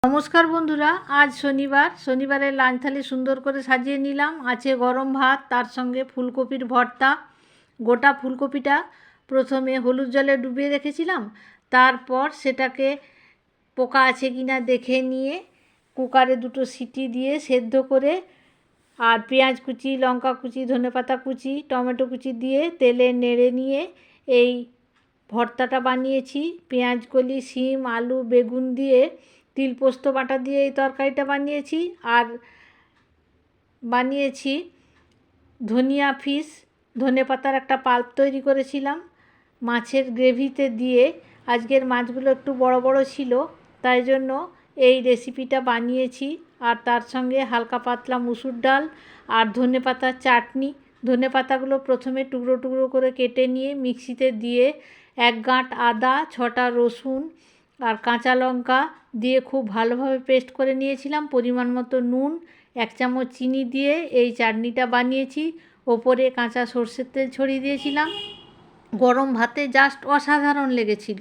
নমস্কার বন্ধুরা, আজ শনিবারের লাঞ্চ থালি সুন্দর করে সাজিয়ে নিলাম। আছে গরম ভাত, তার সঙ্গে ফুলকপির ভর্তা। গোটা ফুলকপিটা প্রথমে হলুদ জলে ডুবিয়ে রেখেছিলাম, তারপর সেটাকে পোকা আছে কিনা দেখে নিয়ে কুকারে 2টো সিটি দিয়ে সেদ্ধ করে, আর পেঁয়াজ কুচি, লঙ্কা কুচি, ধনেপাতা কুচি, টমেটো কুচি দিয়ে তেলে নেড়ে নিয়ে এই ভর্তাটা বানিয়েছি। পেঁয়াজ কলি, শিম, আলু, বেগুন দিয়ে তিল পোস্ত বাটা দিয়ে এই তরকারিটা বানিয়েছি। আর বানিয়েছি ধনিয়া ফিশ, ধনেপাতার একটা পাল্প তৈরি করেছিলাম মাছের গ্রেভিতে দিয়ে। আজকের মাছগুলো একটু বড় বড় ছিল, তাই জন্য এই রেসিপিটা বানিয়েছি। আর তার সঙ্গে হালকা পাতলা মুসুর ডাল আর ধনেপাতার চাটনি। ধনেপাতাগুলো প্রথমে টুকরো টুকরো করে কেটে নিয়ে মিক্সিতে দিয়ে 1 গাঁট আদা, 6টা রসুন আর কাঁচা লঙ্কা দিয়ে খুব ভালোভাবে পেস্ট করে নিয়েছিলাম। পরিমাণ মতো নুন, 1 চামচ চিনি দিয়ে এই চাটনিটা বানিয়েছি। ওপরে কাঁচা সর্ষের তেল ছড়িয়ে দিয়েছিলাম। গরম ভাতে জাস্ট অসাধারণ লেগেছিল।